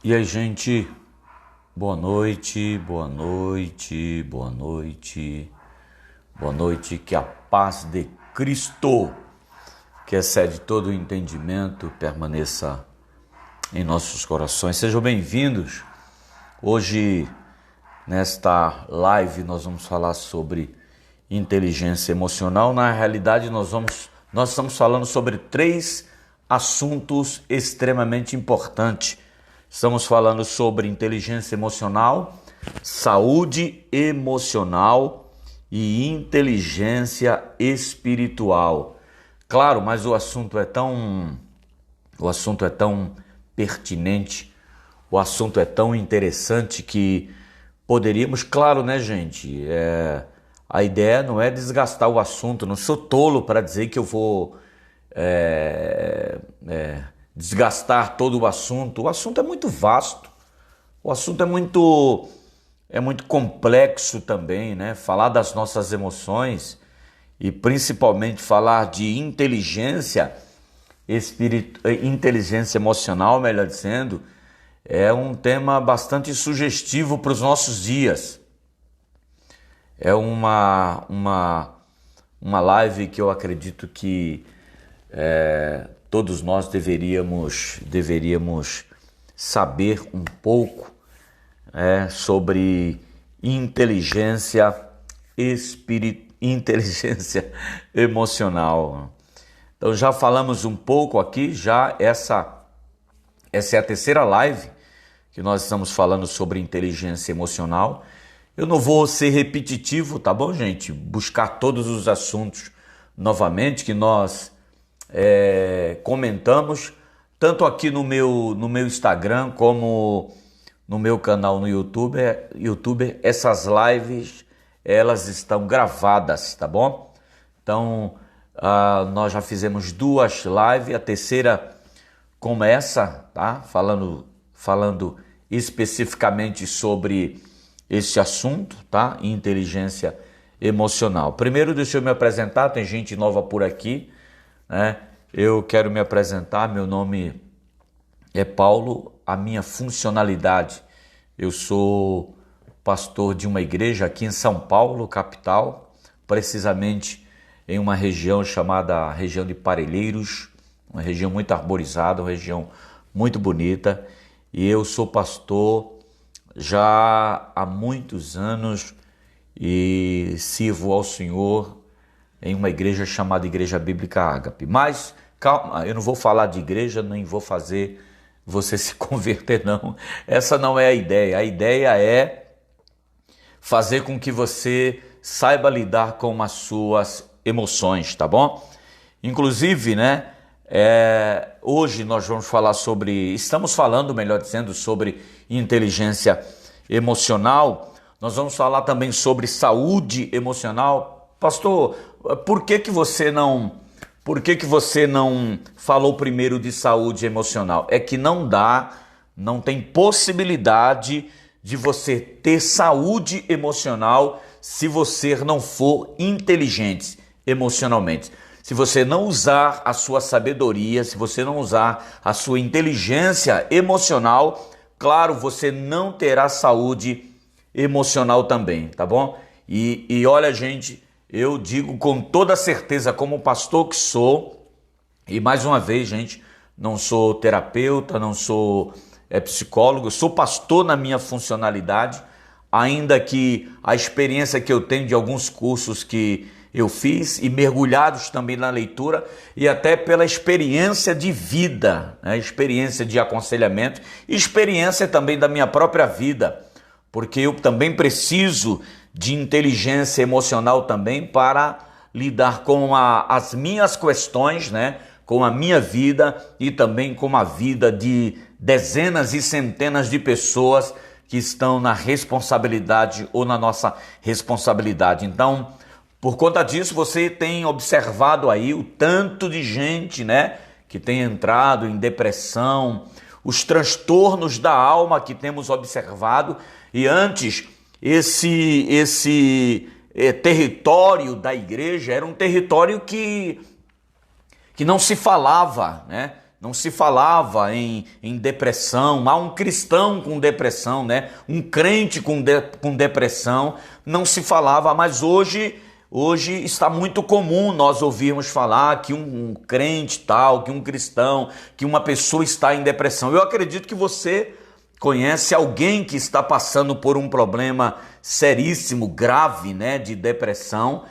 E aí, gente, boa noite, boa noite, boa noite, boa noite, que a paz de Cristo, que excede todo o entendimento, permaneça em nossos corações. Sejam bem-vindos. Hoje, nesta live, nós vamos falar sobre inteligência emocional. Na realidade, nós estamos falando sobre três assuntos extremamente importantes. Estamos falando sobre inteligência emocional, saúde emocional e inteligência espiritual. Claro, mas o assunto é tão pertinente, o assunto é tão interessante que poderíamos, claro, né, gente? A ideia não é desgastar o assunto. Não sou tolo para dizer que eu vou desgastar todo o assunto. O assunto é muito vasto. O assunto é muito complexo também, né? Falar das nossas emoções e principalmente falar de inteligência emocional, melhor dizendo, é um tema bastante sugestivo para os nossos dias. É uma live que eu acredito que todos nós deveríamos saber um pouco sobre inteligência emocional. Então já falamos um pouco aqui, essa é a terceira live que nós estamos falando sobre inteligência emocional. Eu não vou ser repetitivo, tá bom, gente? Buscar todos os assuntos novamente que nós comentamos, tanto aqui no meu Instagram como no meu canal no YouTube. Essas lives, elas estão gravadas, tá bom? Então, nós já fizemos duas lives, a terceira começa, tá? Falando especificamente sobre esse assunto, tá? Inteligência emocional. Primeiro, deixa eu me apresentar, tem gente nova por aqui, né? Eu quero me apresentar, meu nome é Paulo, a minha funcionalidade, eu sou pastor de uma igreja aqui em São Paulo, capital, precisamente em uma região chamada região de Parelheiros, uma região muito arborizada, uma região muito bonita, e eu sou pastor já há muitos anos e sirvo ao Senhor em uma igreja chamada Igreja Bíblica Ágape. Mas, calma, eu não vou falar de igreja, nem vou fazer você se converter, não. Essa não é a ideia. A ideia é fazer com que você saiba lidar com as suas emoções, tá bom? Inclusive, né, hoje nós vamos falar estamos falando, melhor dizendo, sobre inteligência emocional. Nós vamos falar também sobre saúde emocional. Pastor, por que você não falou primeiro de saúde emocional? É que não tem possibilidade de você ter saúde emocional se você não for inteligente emocionalmente. Se você não usar a sua sabedoria, se você não usar a sua inteligência emocional, claro, você não terá saúde emocional também, tá bom? E olha, gente, eu digo com toda certeza, como pastor que sou, e mais uma vez, gente, não sou terapeuta, não sou psicólogo, sou pastor na minha funcionalidade, ainda que a experiência que eu tenho de alguns cursos que eu fiz e mergulhados também na leitura e até pela experiência de vida, né? Experiência de aconselhamento, experiência também da minha própria vida, porque eu também preciso de inteligência emocional também para lidar com as minhas questões, né? Com a minha vida e também com a vida de dezenas e centenas de pessoas que estão na responsabilidade ou na nossa responsabilidade. Então, por conta disso, você tem observado aí o tanto de gente, né, que tem entrado em depressão, os transtornos da alma que temos observado. E antes, esse território da igreja era um território que não se falava, né? Não se falava em depressão. Há um cristão com depressão, né? Um crente com depressão. Não se falava, mas hoje está muito comum nós ouvirmos falar que um crente tal, que um cristão, que uma pessoa está em depressão. Eu acredito que você conhece alguém que está passando por um problema seríssimo, grave, né, de depressão.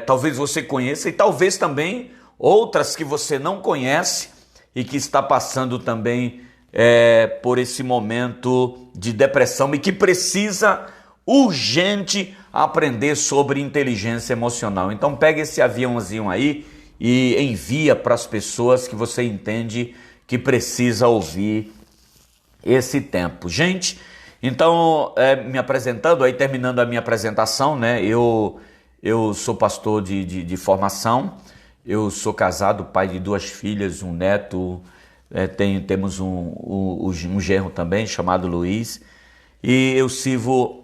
Talvez você conheça e talvez também outras que você não conhece e que está passando também por esse momento de depressão e que precisa urgente aprender sobre inteligência emocional. Então pega esse aviãozinho aí e envia para as pessoas que você entende que precisa ouvir esse tempo. Gente, então me apresentando, aí terminando a minha apresentação, né? Eu sou pastor de formação, eu sou casado, pai de 2 filhas, um neto, temos um genro também chamado Luiz, e eu sirvo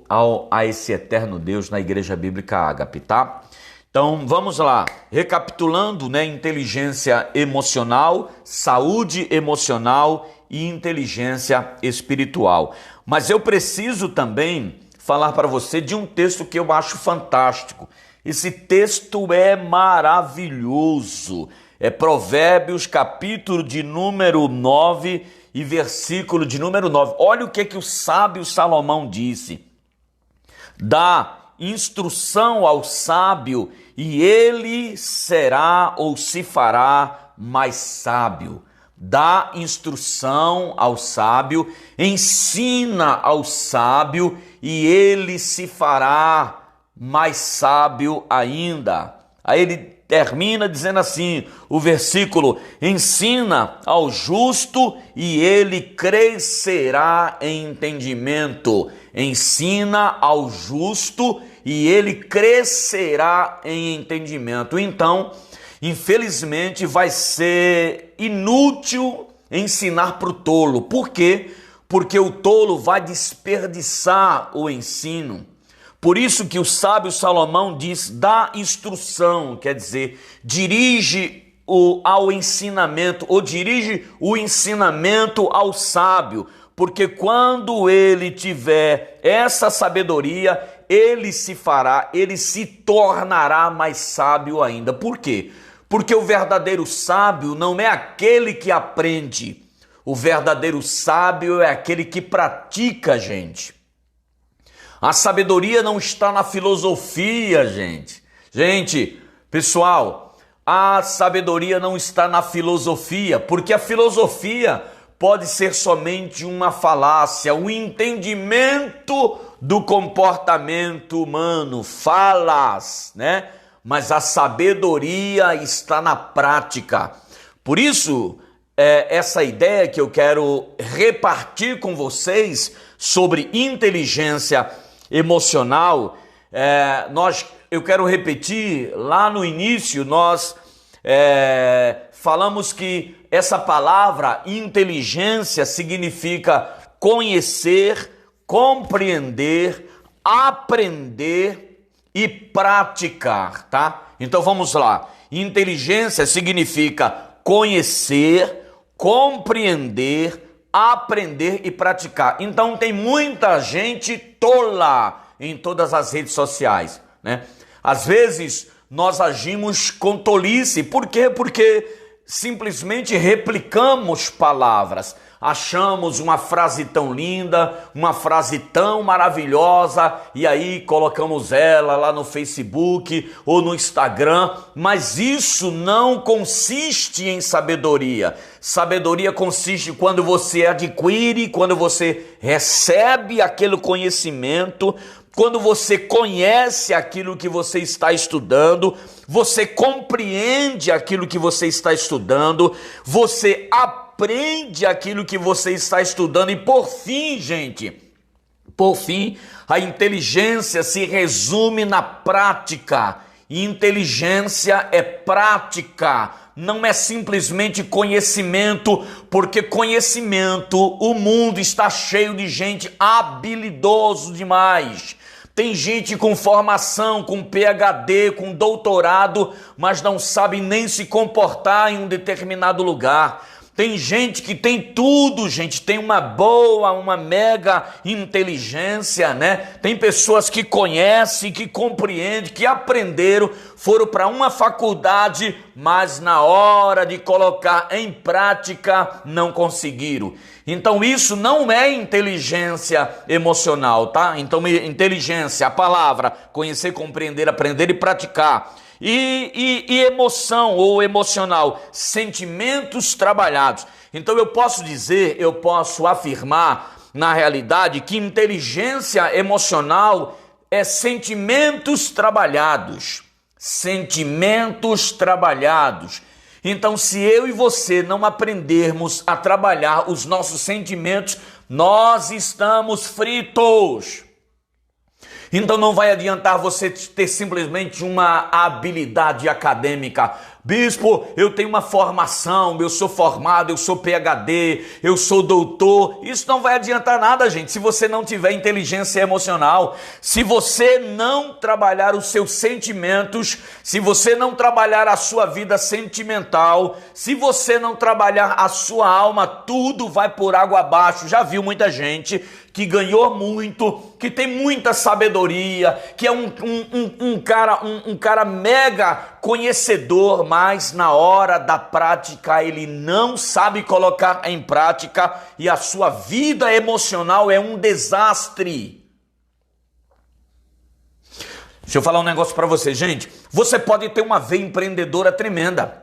a esse eterno Deus na Igreja Bíblica Ágape, tá? Então vamos lá, recapitulando, né? Inteligência emocional, saúde emocional e inteligência espiritual. Mas eu preciso também falar para você de um texto que eu acho fantástico. Esse texto é maravilhoso. É Provérbios, capítulo de número 9 e versículo de número 9. Olha o que o sábio Salomão disse. Dá instrução ao sábio e ele será ou se fará mais sábio. Dá instrução ao sábio, ensina ao sábio e ele se fará mais sábio ainda. Aí ele termina dizendo assim, o versículo: ensina ao justo e ele crescerá em entendimento. Ensina ao justo e ele crescerá em entendimento. Então, infelizmente, vai ser inútil ensinar para o tolo. Por quê? Porque o tolo vai desperdiçar o ensino. Por isso que o sábio Salomão diz, dá instrução, quer dizer, dirige ao ensinamento, ou dirige o ensinamento ao sábio, porque quando ele tiver essa sabedoria, ele se tornará mais sábio ainda. Por quê? Porque o verdadeiro sábio não é aquele que aprende, o verdadeiro sábio é aquele que pratica, gente. A sabedoria não está na filosofia, gente. Gente, pessoal, a sabedoria não está na filosofia, porque a filosofia pode ser somente uma falácia, um entendimento do comportamento humano, falas, né? Mas a sabedoria está na prática. Por isso, essa ideia que eu quero repartir com vocês sobre inteligência emocional, eu quero repetir, lá no início nós falamos que essa palavra inteligência significa conhecer, compreender, aprender e praticar, tá? Então vamos lá. Inteligência significa conhecer, compreender, aprender e praticar. Então tem muita gente tola em todas as redes sociais, né? Às vezes nós agimos com tolice. Por quê? Porque simplesmente replicamos palavras. Achamos uma frase tão linda, uma frase tão maravilhosa e aí colocamos ela lá no Facebook ou no Instagram, mas isso não consiste em sabedoria. Sabedoria consiste quando você adquire, quando você recebe aquele conhecimento, quando você conhece aquilo que você está estudando, você compreende aquilo que você está estudando, você aprende aquilo que você está estudando e por fim, gente, a inteligência se resume na prática. Inteligência é prática, não é simplesmente conhecimento, porque conhecimento, o mundo está cheio de gente habilidoso demais. Tem gente com formação, com PhD, com doutorado, mas não sabe nem se comportar em um determinado lugar. Tem gente que tem tudo, gente, tem uma boa, uma mega inteligência, né? Tem pessoas que conhecem, que compreendem, que aprenderam, foram para uma faculdade, mas na hora de colocar em prática não conseguiram. Então isso não é inteligência emocional, tá? Então inteligência, a palavra, conhecer, compreender, aprender e praticar. E emoção ou emocional, sentimentos trabalhados. Então eu posso dizer, eu posso afirmar na realidade que inteligência emocional é sentimentos trabalhados. Sentimentos trabalhados. Então se eu e você não aprendermos a trabalhar os nossos sentimentos, nós estamos fritos. Então não vai adiantar você ter simplesmente uma habilidade acadêmica. Bispo, eu tenho uma formação, eu sou formado, eu sou PhD, eu sou doutor. Isso não vai adiantar nada, gente, se você não tiver inteligência emocional. Se você não trabalhar os seus sentimentos, se você não trabalhar a sua vida sentimental, se você não trabalhar a sua alma, tudo vai por água abaixo. Já viu muita gente que ganhou muito, que tem muita sabedoria, que é um cara mega conhecedor, mas na hora da prática ele não sabe colocar em prática e a sua vida emocional é um desastre. Deixa eu falar um negócio para você, gente. Você pode ter uma veia empreendedora tremenda.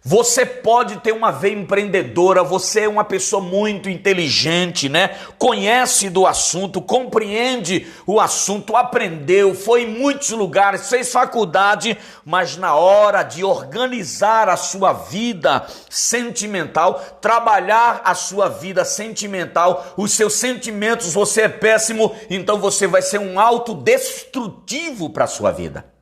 Você pode ter uma veia empreendedora, você é uma pessoa muito inteligente, né? Conhece do assunto, compreende o assunto, aprendeu, foi em muitos lugares, fez faculdade, mas na hora de organizar a sua vida sentimental, trabalhar a sua vida sentimental, os seus sentimentos, você é péssimo, então você vai ser um autodestrutivo para a sua vida.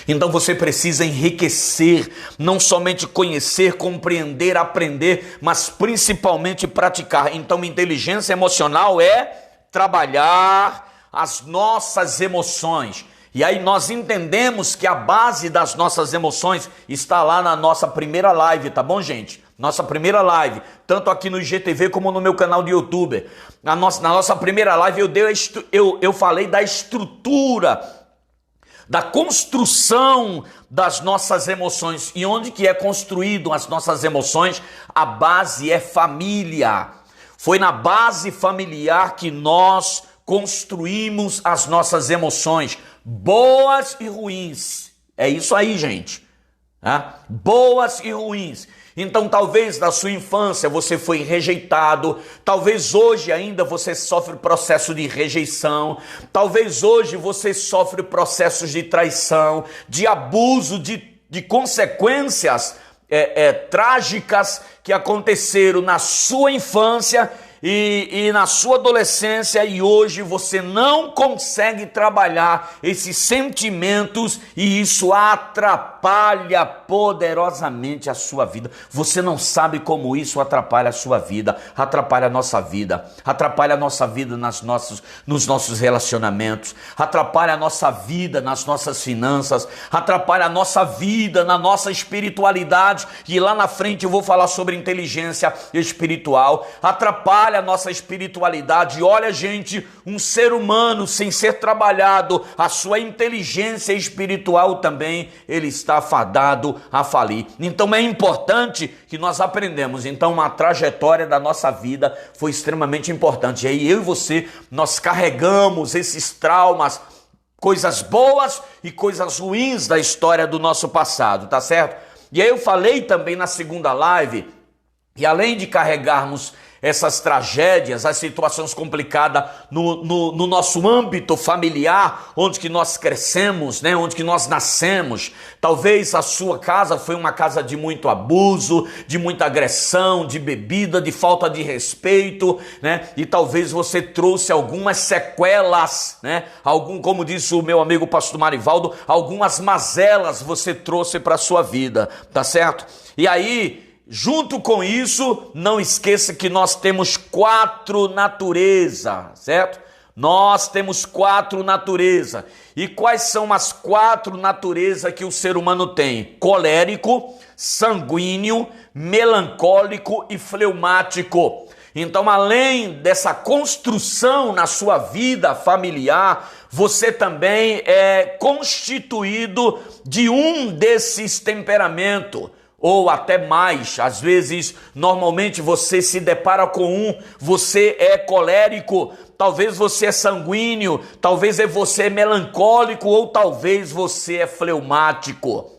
Então você precisa enriquecer, não somente conhecer, compreender, aprender, mas principalmente praticar. Então inteligência emocional é trabalhar as nossas emoções. E aí nós entendemos que a base das nossas emoções está lá na nossa primeira live, tá bom, gente? Nossa primeira live, tanto aqui no IGTV como no meu canal de YouTube. Na nossa primeira live eu falei da estrutura, da construção das nossas emoções. E onde que é construído as nossas emoções? A base é família. Foi na base familiar que nós construímos as nossas emoções, boas e ruins. É isso aí, gente. Boas e ruins. Então talvez na sua infância você foi rejeitado, talvez hoje ainda você sofre processo de rejeição, talvez hoje você sofre processos de traição, de abuso, de consequências trágicas que aconteceram na sua infância e na sua adolescência, e hoje você não consegue trabalhar esses sentimentos e isso atrapalha poderosamente a sua vida. Você não sabe como isso atrapalha a sua vida, atrapalha a nossa vida, atrapalha a nossa vida nos nossos relacionamentos, atrapalha a nossa vida nas nossas finanças, atrapalha a nossa vida na nossa espiritualidade, e lá na frente eu vou falar sobre inteligência espiritual. Atrapalha a nossa espiritualidade. Olha, gente, um ser humano sem ser trabalhado, a sua inteligência espiritual também, ele está fadado a falir. Então é importante que nós aprendemos. Então a trajetória da nossa vida foi extremamente importante. E aí eu e você, nós carregamos esses traumas, coisas boas e coisas ruins da história do nosso passado, tá certo? E aí eu falei também na segunda live, e além de carregarmos essas tragédias, as situações complicadas no nosso âmbito familiar, onde que nós crescemos, né? Onde que nós nascemos. Talvez a sua casa foi uma casa de muito abuso, de muita agressão, de bebida, de falta de respeito, né? E talvez você trouxe algumas sequelas, né? Como disse o meu amigo pastor Marivaldo, algumas mazelas você trouxe para a sua vida, tá certo? E aí, junto com isso, não esqueça que nós temos 4 naturezas, certo? Nós temos 4 naturezas. E quais são as 4 naturezas que o ser humano tem? Colérico, sanguíneo, melancólico e fleumático. Então, além dessa construção na sua vida familiar, você também é constituído de um desses temperamentos, ou até mais. Às vezes, normalmente você se depara com você é colérico, talvez você é sanguíneo, talvez você é melancólico, ou talvez você é fleumático.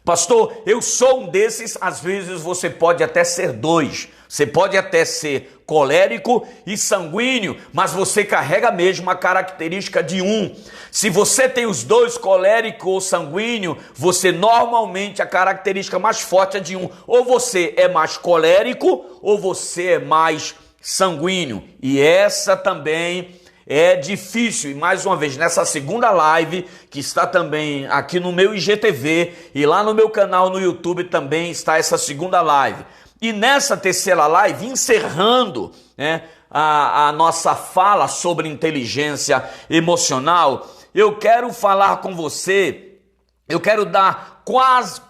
Pastor, eu sou um desses. Às vezes você pode até ser 2. Você pode até ser colérico e sanguíneo, mas você carrega mesmo a característica de 1. Se você tem os 2, colérico ou sanguíneo, você normalmente a característica mais forte é de 1. Ou você é mais colérico ou você é mais sanguíneo. E essa também é difícil. E mais uma vez, nessa segunda live, que está também aqui no meu IGTV e lá no meu canal no YouTube também está essa segunda live. E nessa terceira live, encerrando, a nossa fala sobre inteligência emocional, eu quero falar com você, eu quero dar quase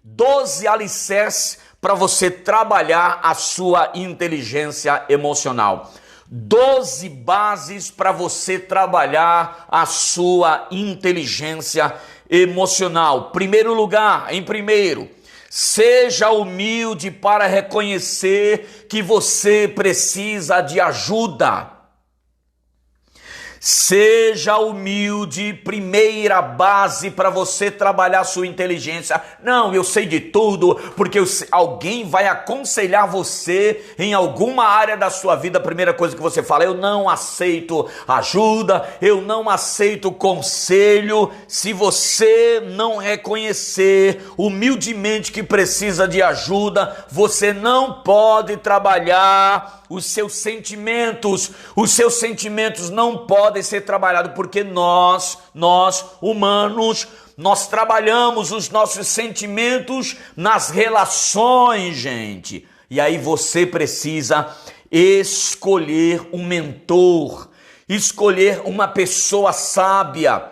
12 alicerces para você trabalhar a sua inteligência emocional. 12 bases para você trabalhar a sua inteligência emocional. Em primeiro, seja humilde para reconhecer que você precisa de ajuda. Seja humilde, primeira base para você trabalhar sua inteligência. Não, eu sei de tudo, porque alguém vai aconselhar você em alguma área da sua vida. A primeira coisa que você fala: eu não aceito ajuda, eu não aceito conselho. Se você não reconhecer humildemente que precisa de ajuda, você não pode trabalhar os seus sentimentos. Os seus sentimentos não podem ser trabalhados, porque nós humanos, nós trabalhamos os nossos sentimentos nas relações, gente. E aí você precisa escolher um mentor, escolher uma pessoa sábia,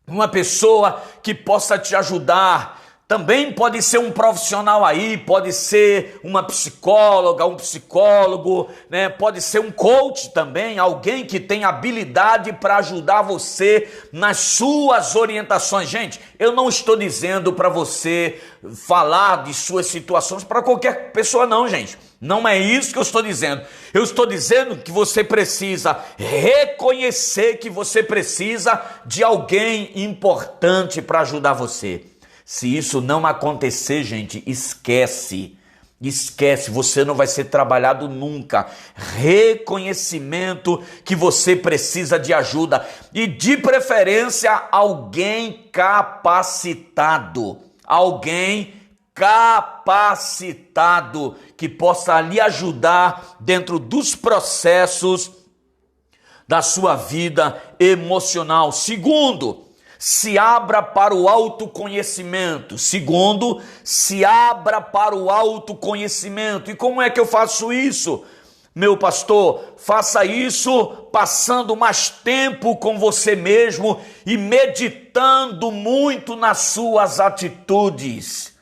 uma pessoa que possa te ajudar. Também pode ser um profissional aí, pode ser uma psicóloga, um psicólogo, Pode ser um coach também, alguém que tem habilidade para ajudar você nas suas orientações. Gente, eu não estou dizendo para você falar de suas situações para qualquer pessoa não, gente. Não é isso que eu estou dizendo. Eu estou dizendo que você precisa reconhecer que você precisa de alguém importante para ajudar você. Se isso não acontecer, gente, esquece, você não vai ser trabalhado nunca. Reconhecimento que você precisa de ajuda e, de preferência, alguém capacitado, que possa lhe ajudar dentro dos processos da sua vida emocional. Segundo, se abra para o autoconhecimento. E como é que eu faço isso? Meu pastor, faça isso passando mais tempo com você mesmo e meditando muito nas suas atitudes.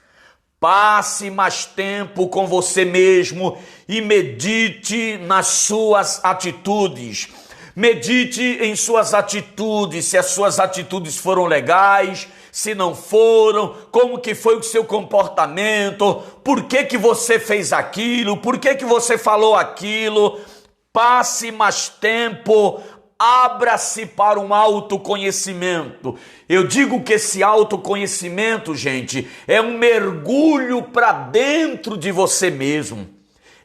Passe mais tempo com você mesmo e medite nas suas atitudes. Medite em suas atitudes, se as suas atitudes foram legais, se não foram, como que foi o seu comportamento, por que você fez aquilo, por que você falou aquilo. Passe mais tempo, abra-se para um autoconhecimento. Eu digo que esse autoconhecimento, gente, é um mergulho para dentro de você mesmo.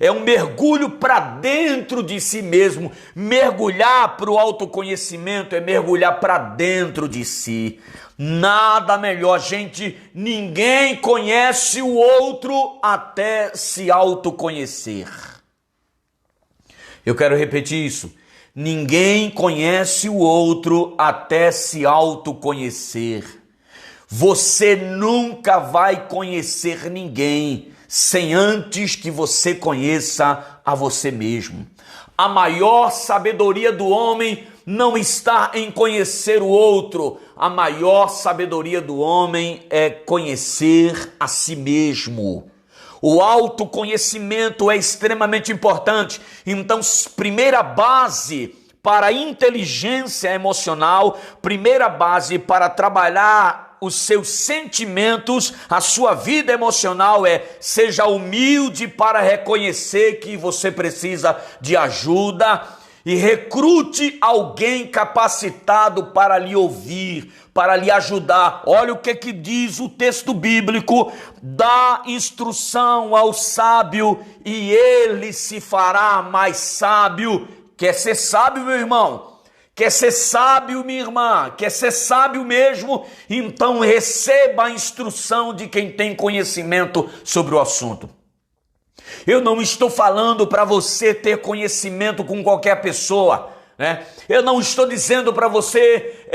É um mergulho para dentro de si mesmo. Mergulhar para o autoconhecimento é mergulhar para dentro de si. Nada melhor, gente. Ninguém conhece o outro até se autoconhecer. Eu quero repetir isso. Ninguém conhece o outro até se autoconhecer. Você nunca vai conhecer ninguém sem antes que você conheça a você mesmo. A maior sabedoria do homem não está em conhecer o outro. A maior sabedoria do homem é conhecer a si mesmo. O autoconhecimento é extremamente importante. Então, primeira base para a inteligência emocional, primeira base para trabalhar os seus sentimentos, a sua vida emocional seja humilde para reconhecer que você precisa de ajuda e recrute alguém capacitado para lhe ouvir, para lhe ajudar. Olha o que diz o texto bíblico: dá instrução ao sábio e ele se fará mais sábio. Quer ser sábio, meu irmão? Quer ser sábio, minha irmã? Quer ser sábio mesmo? Então receba a instrução de quem tem conhecimento sobre o assunto. Eu não estou falando para você ter conhecimento com qualquer pessoa, né? Eu não estou dizendo para você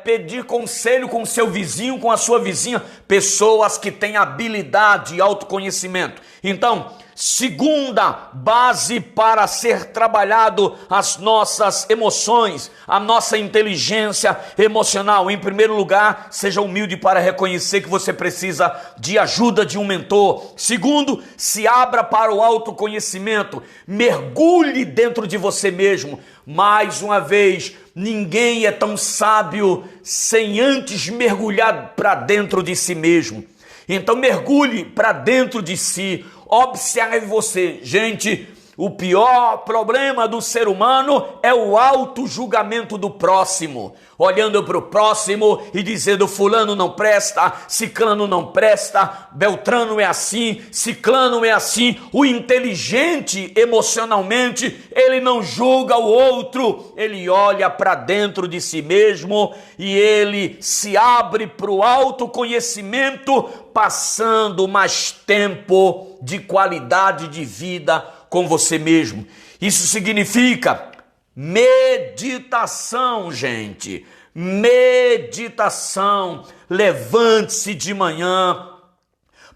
pedir conselho com seu vizinho, com a sua vizinha, pessoas que têm habilidade e autoconhecimento. Então, segunda base para ser trabalhado as nossas emoções, a nossa inteligência emocional. Em primeiro lugar, seja humilde para reconhecer que você precisa de ajuda de um mentor. Segundo, se abra para o autoconhecimento. Mergulhe dentro de você mesmo. Mais uma vez, ninguém é tão sábio sem antes mergulhar para dentro de si mesmo. Então mergulhe para dentro de si, observe você. Gente, o pior problema do ser humano é o auto-julgamento do próximo. Olhando para o próximo e dizendo: fulano não presta, ciclano não presta, beltrano é assim, ciclano é assim. O inteligente emocionalmente, ele não julga o outro, ele olha para dentro de si mesmo e ele se abre para o autoconhecimento, passando mais tempo de qualidade de vida com você mesmo. Isso significa meditação, gente. Meditação. Levante-se de manhã,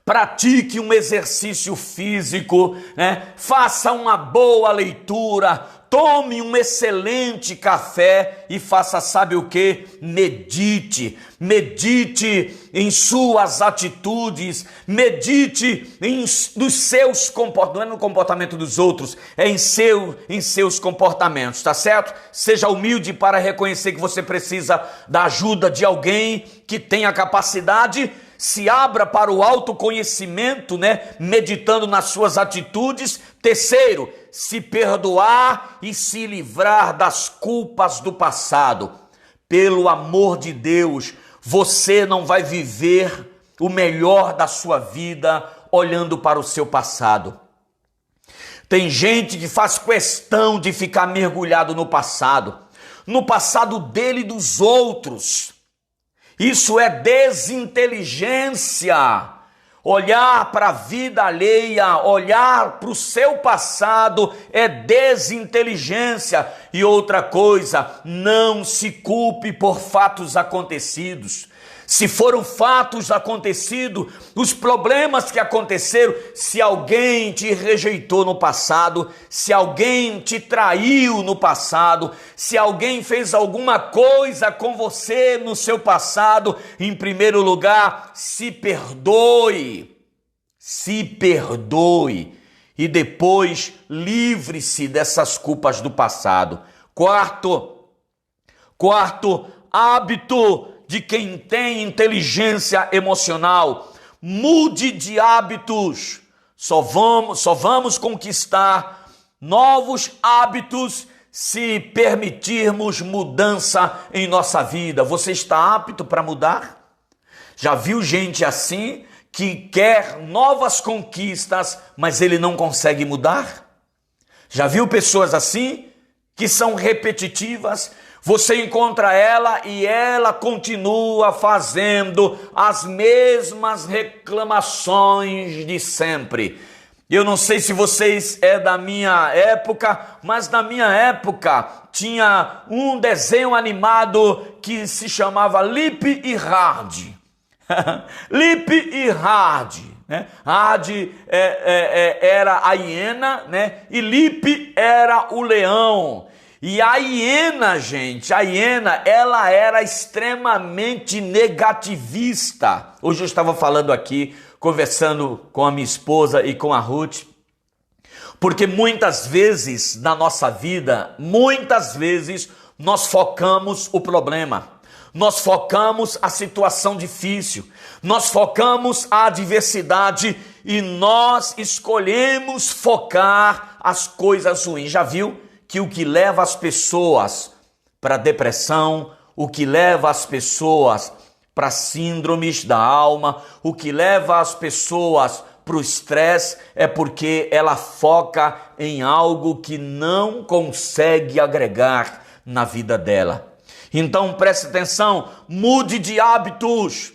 pratique um exercício físico, né? Faça uma boa leitura, tome um excelente café e faça, sabe o que? Medite. Medite em suas atitudes, medite nos seus comportamentos, não é no comportamento dos outros, é em seus comportamentos, tá certo? Seja humilde para reconhecer que você precisa da ajuda de alguém que tenha capacidade. Se abra para o autoconhecimento, né? Meditando nas suas atitudes. Terceiro, se perdoar e se livrar das culpas do passado. Pelo amor de Deus, você não vai viver o melhor da sua vida olhando para o seu passado. Tem gente que faz questão de ficar mergulhado no passado dele e dos outros. Isso é desinteligência. Olhar para a vida alheia, olhar para o seu passado é desinteligência. E outra coisa, não se culpe por fatos acontecidos. Se foram fatos acontecidos, os problemas que aconteceram, se alguém te rejeitou no passado, se alguém te traiu no passado, se alguém fez alguma coisa com você no seu passado, em primeiro lugar, se perdoe. Se perdoe. E depois, livre-se dessas culpas do passado. Quarto hábito de quem tem inteligência emocional: mude de hábitos. Só vamos conquistar novos hábitos se permitirmos mudança em nossa vida. Você está apto para mudar? Já viu gente assim que quer novas conquistas, mas ele não consegue mudar? Já viu pessoas assim que são repetitivas? Você encontra ela e ela continua fazendo as mesmas reclamações de sempre. Eu não sei se vocês é da minha época, mas na minha época tinha um desenho animado que se chamava Lip e Hard. Lip e Hard. né? Ade era a hiena, né? E Lipe era o leão. E a hiena, gente, ela era extremamente negativista. Hoje eu estava falando aqui, conversando com a minha esposa e com a Ruth, porque muitas vezes na nossa vida, nós focamos o problema, nós focamos a situação difícil, nós focamos a adversidade e nós escolhemos focar as coisas ruins. Já viu que o que leva as pessoas para depressão, o que leva as pessoas para síndromes da alma, o que leva as pessoas para o estresse é porque ela foca em algo que não consegue agregar na vida dela. Então preste atenção, mude de hábitos,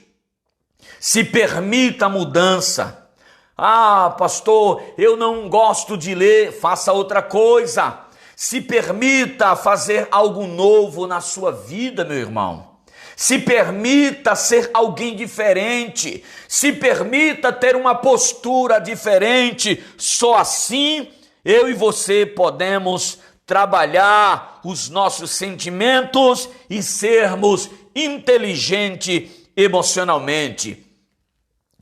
se permita a mudança. Ah, pastor, eu não gosto de ler, faça outra coisa. Se permita fazer algo novo na sua vida, meu irmão. Se permita ser alguém diferente. Se permita ter uma postura diferente. Só assim eu e você podemos trabalhar os nossos sentimentos e sermos inteligentes emocionalmente.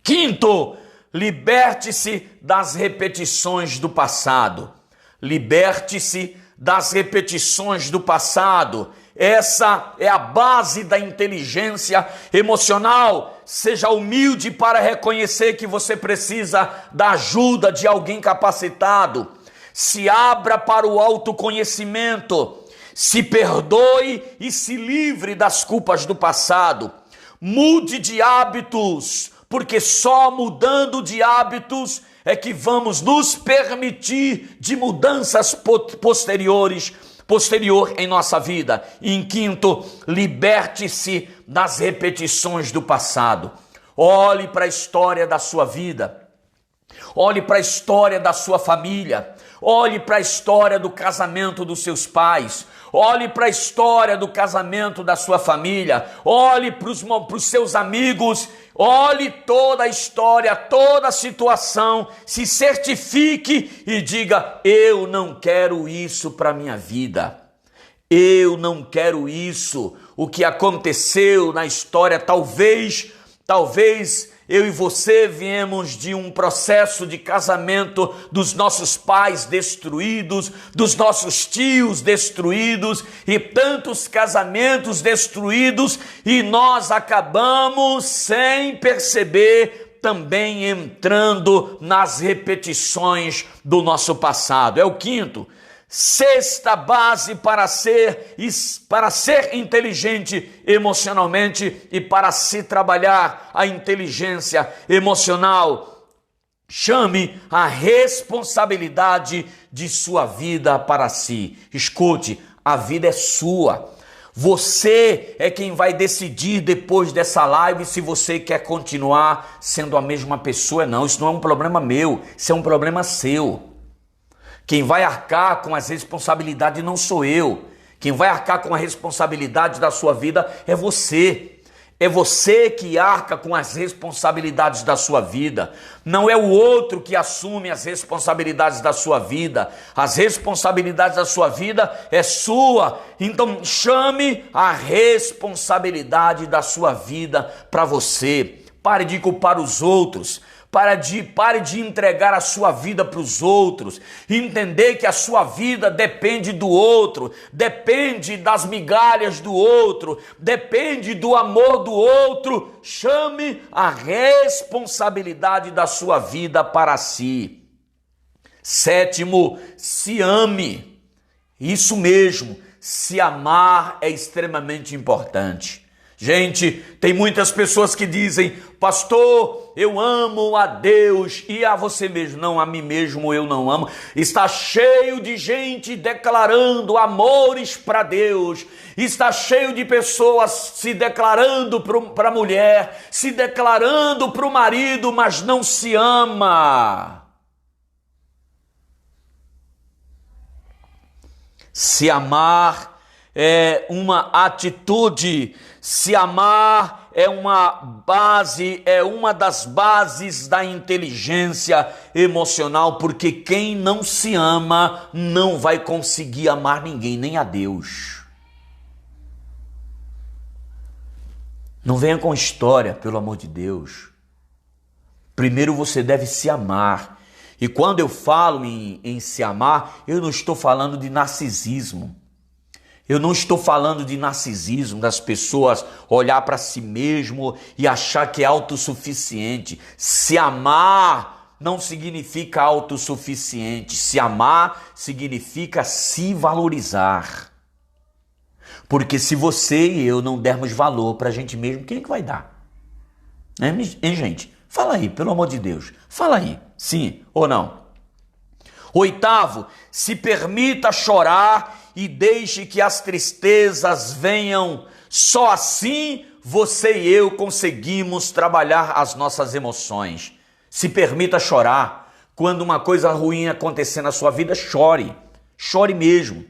Quinto, liberte-se das repetições do passado. Liberte-se das repetições do passado. Essa é a base da inteligência emocional. Seja humilde para reconhecer que você precisa da ajuda de alguém capacitado. Se abra para o autoconhecimento. Se perdoe e se livre das culpas do passado. Mude de hábitos, porque só mudando de hábitos é que vamos nos permitir de mudanças posterior em nossa vida. E em quinto, liberte-se das repetições do passado. Olhe para a história da sua vida. Olhe para a história da sua família. Olhe para a história do casamento dos seus pais. Olhe para a história do casamento da sua família. Olhe para os seus amigos. Olhe toda a história, toda a situação. Se certifique e diga: eu não quero isso para a minha vida. Eu não quero isso. O que aconteceu na história, talvez eu e você viemos de um processo de casamento dos nossos pais destruídos, dos nossos tios destruídos e tantos casamentos destruídos, e nós acabamos sem perceber também entrando nas repetições do nosso passado. É o quinto. Sexta base para ser inteligente emocionalmente e para se trabalhar a inteligência emocional. Chame a responsabilidade de sua vida para si. Escute, a vida é sua. Você é quem vai decidir depois dessa live se você quer continuar sendo a mesma pessoa. Não, isso não é um problema meu, isso é um problema seu. Quem vai arcar com as responsabilidades não sou eu. Quem vai arcar com a responsabilidade da sua vida é você. É você que arca com as responsabilidades da sua vida. Não é o outro que assume as responsabilidades da sua vida. As responsabilidades da sua vida é sua. Então chame a responsabilidade da sua vida para você. Pare de culpar os outros. Pare de entregar a sua vida para os outros. Entender que a sua vida depende do outro, depende das migalhas do outro, depende do amor do outro. Chame a responsabilidade da sua vida para si. Sétimo, se ame. Isso mesmo, se amar é extremamente importante. Gente, tem muitas pessoas que dizem: pastor, eu amo a Deus e a você mesmo. Não, a mim mesmo eu não amo. Está cheio de gente declarando amores para Deus. Está cheio de pessoas se declarando para a mulher, se declarando para o marido, mas não se ama. Se amar é uma atitude. Se amar é uma das bases da inteligência emocional, porque quem não se ama não vai conseguir amar ninguém, nem a Deus. Não venha com história, pelo amor de Deus. Primeiro você deve se amar. E quando eu falo em se amar, eu não estou falando de narcisismo. Eu não estou falando de narcisismo, das pessoas olhar para si mesmo e achar que é autossuficiente. Se amar não significa autossuficiente. Se amar significa se valorizar. Porque se você e eu não dermos valor para a gente mesmo, quem é que vai dar? Hein, gente? Fala aí, pelo amor de Deus. Fala aí, sim ou não? Oitavo, se permita chorar e deixe que as tristezas venham. Só assim você e eu conseguimos trabalhar as nossas emoções. Se permita chorar. Quando uma coisa ruim acontecer na sua vida, chore. Chore mesmo.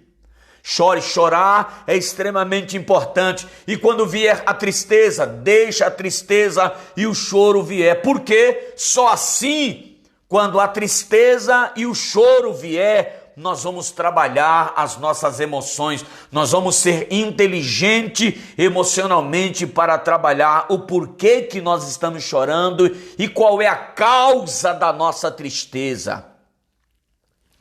Chore, chorar é extremamente importante. E quando vier a tristeza, deixa a tristeza e o choro vier. Porque só assim, quando a tristeza e o choro vier, nós vamos trabalhar as nossas emoções. Nós vamos ser inteligentes emocionalmente para trabalhar o porquê que nós estamos chorando e qual é a causa da nossa tristeza.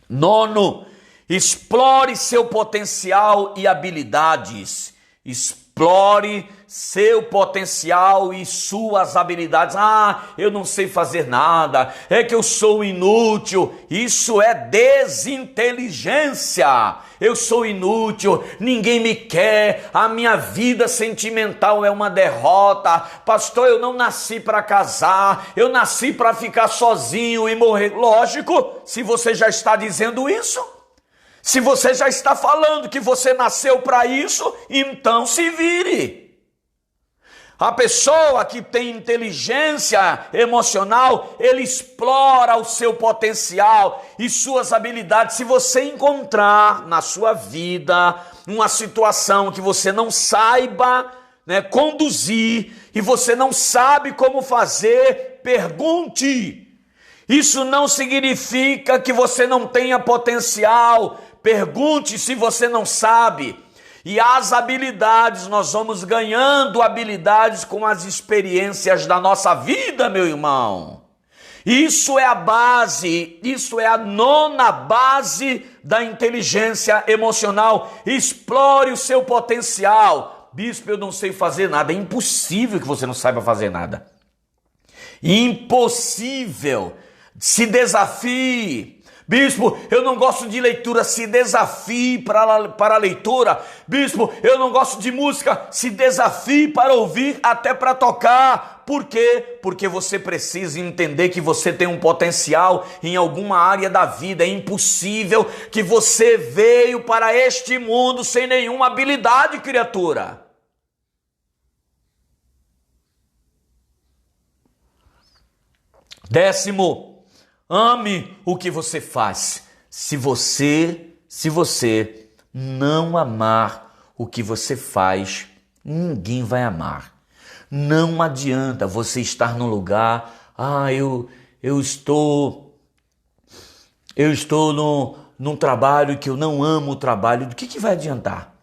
Nono, explore seu potencial e habilidades. Explore seu potencial e suas habilidades. Eu não sei fazer nada, é que eu sou inútil. Isso é desinteligência. Eu sou inútil, ninguém me quer, a minha vida sentimental é uma derrota. Pastor, eu não nasci para casar, eu nasci para ficar sozinho e morrer. Lógico, se você já está dizendo isso, se você já está falando que você nasceu para isso, então se vire. A pessoa que tem inteligência emocional, ele explora o seu potencial e suas habilidades. Se você encontrar na sua vida uma situação que você não saiba, conduzir e você não sabe como fazer, pergunte. Isso não significa que você não tenha potencial. Pergunte se você não sabe. E as habilidades, nós vamos ganhando habilidades com as experiências da nossa vida, meu irmão. Isso é a base, isso é a nona base da inteligência emocional. Explore o seu potencial. Bispo, eu não sei fazer nada. É impossível que você não saiba fazer nada. Impossível. Se desafie. Bispo, eu não gosto de leitura, se desafie para a leitura. Bispo, eu não gosto de música, se desafie para ouvir, até para tocar. Por quê? Porque você precisa entender que você tem um potencial em alguma área da vida. É impossível que você veio para este mundo sem nenhuma habilidade, criatura. Décimo, ame o que você faz. Se você não amar o que você faz, ninguém vai amar. Não adianta você estar num lugar, eu estou num trabalho que eu não amo o trabalho. Do que vai adiantar?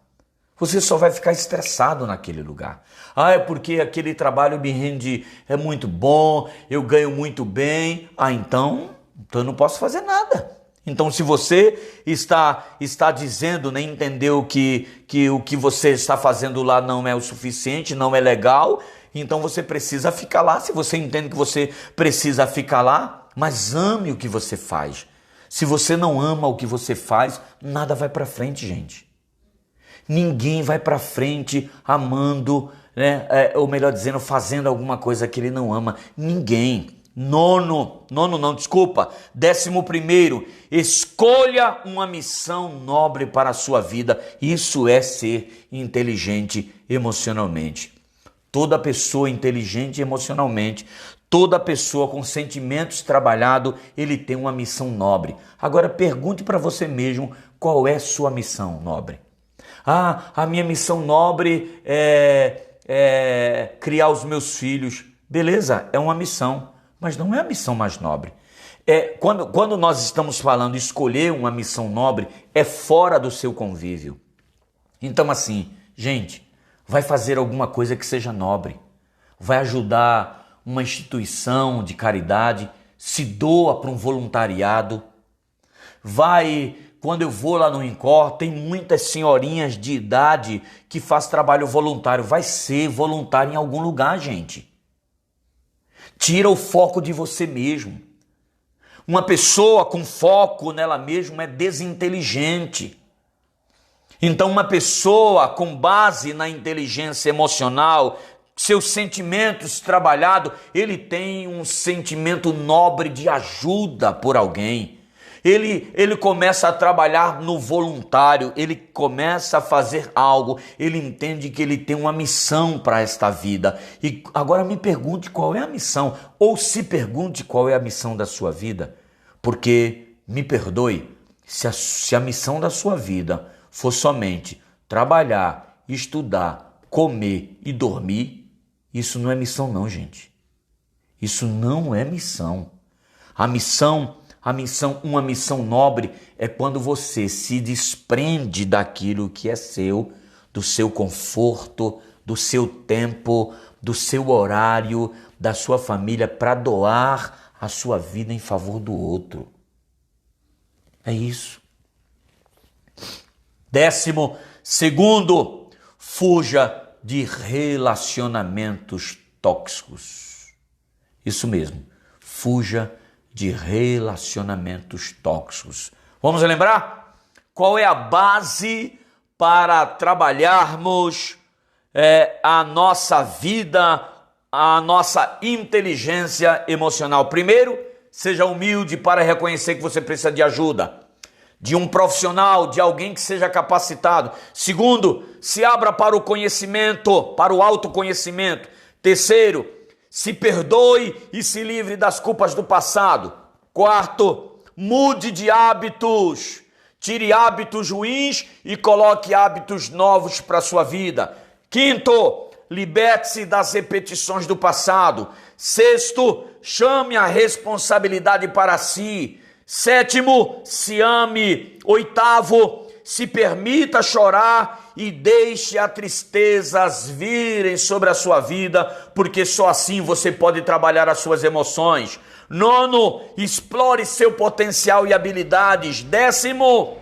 Você só vai ficar estressado naquele lugar. É porque aquele trabalho me rende, é muito bom, eu ganho muito bem. Então eu não posso fazer nada. Então, se você está dizendo, entendeu que o que você está fazendo lá não é o suficiente, não é legal, então você precisa ficar lá. Se você entende que você precisa ficar lá, mas ame o que você faz. Se você não ama o que você faz, nada vai para frente, gente. Ninguém vai para frente amando, ou melhor dizendo, fazendo alguma coisa que ele não ama. Ninguém. 11º, escolha uma missão nobre para a sua vida. Isso é ser inteligente emocionalmente. Toda pessoa inteligente emocionalmente, toda pessoa com sentimentos trabalhados, ele tem uma missão nobre. Agora pergunte para você mesmo, qual é sua missão nobre? A minha missão nobre é criar os meus filhos. Beleza, é uma missão, mas não é a missão mais nobre. Quando nós estamos falando escolher uma missão nobre, é fora do seu convívio. Então assim, gente, vai fazer alguma coisa que seja nobre, vai ajudar uma instituição de caridade, se doa para um voluntariado, quando eu vou lá no INCOR, tem muitas senhorinhas de idade que faz trabalho voluntário, vai ser voluntário em algum lugar, gente. Tira o foco de você mesmo. Uma pessoa com foco nela mesma é desinteligente. Então, uma pessoa com base na inteligência emocional, seus sentimentos trabalhados, ele tem um sentimento nobre de ajuda por alguém. Ele começa a trabalhar no voluntário, ele começa a fazer algo, ele entende que ele tem uma missão para esta vida. E agora me pergunte qual é a missão, ou se pergunte qual é a missão da sua vida, porque, me perdoe, se a missão da sua vida for somente trabalhar, estudar, comer e dormir, isso não é missão não, gente. Isso não é missão. Uma missão nobre é quando você se desprende daquilo que é seu, do seu conforto, do seu tempo, do seu horário, da sua família, para doar a sua vida em favor do outro. É isso. 12º, fuja de relacionamentos tóxicos. Isso mesmo, fuja de relacionamentos tóxicos. Vamos lembrar? Qual é a base para trabalharmos a nossa vida, a nossa inteligência emocional? Primeiro, seja humilde para reconhecer que você precisa de ajuda, de um profissional, de alguém que seja capacitado. Segundo, se abra para o conhecimento, para o autoconhecimento. Terceiro, se perdoe e se livre das culpas do passado. Quarto, mude de hábitos. Tire hábitos ruins e coloque hábitos novos para a sua vida. Quinto, liberte-se das repetições do passado. Sexto, chame a responsabilidade para si. Sétimo, se ame. Oitavo, se permita chorar e deixe as tristezas virem sobre a sua vida, porque só assim você pode trabalhar as suas emoções. Nono, explore seu potencial e habilidades. 10º,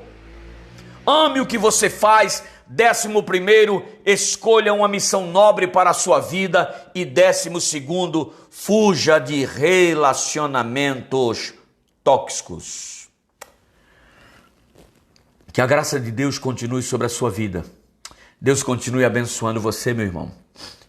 ame o que você faz. 11º, escolha uma missão nobre para a sua vida. E 12º, fuja de relacionamentos tóxicos. Que a graça de Deus continue sobre a sua vida. Deus continue abençoando você, meu irmão.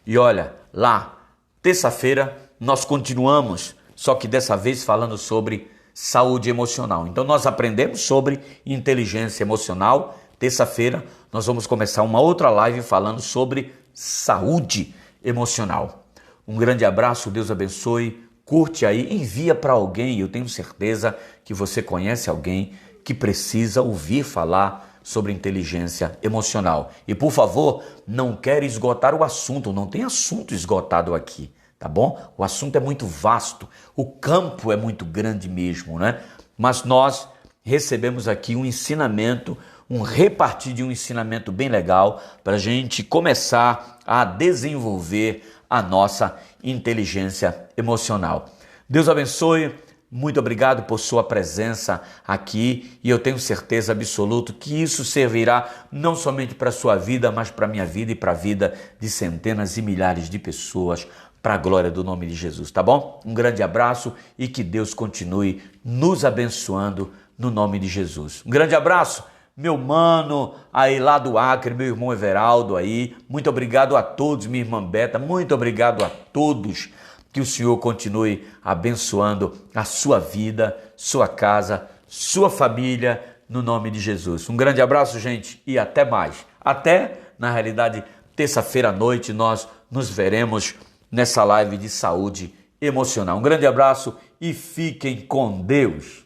E olha, lá, terça-feira, nós continuamos, só que dessa vez falando sobre saúde emocional. Então nós aprendemos sobre inteligência emocional. Terça-feira nós vamos começar uma outra live falando sobre saúde emocional. Um grande abraço, Deus abençoe. Curte aí, envia para alguém. Eu tenho certeza que você conhece alguém que precisa ouvir falar sobre inteligência emocional. E por favor, não quero esgotar o assunto, não tem assunto esgotado aqui, tá bom? O assunto é muito vasto, o campo é muito grande mesmo, né? Mas nós recebemos aqui um ensinamento, um repartir de um ensinamento bem legal para a gente começar a desenvolver a nossa inteligência emocional. Deus abençoe. Muito obrigado por sua presença aqui e eu tenho certeza absoluta que isso servirá não somente para a sua vida, mas para a minha vida e para a vida de centenas e milhares de pessoas, para a glória do nome de Jesus, tá bom? Um grande abraço e que Deus continue nos abençoando no nome de Jesus. Um grande abraço, meu mano aí lá do Acre, meu irmão Everaldo aí, muito obrigado a todos, minha irmã Beta, muito obrigado a todos. Que o Senhor continue abençoando a sua vida, sua casa, sua família, no nome de Jesus. Um grande abraço, gente, e até mais. Até, na realidade, terça-feira à noite, nós nos veremos nessa live de saúde emocional. Um grande abraço e fiquem com Deus.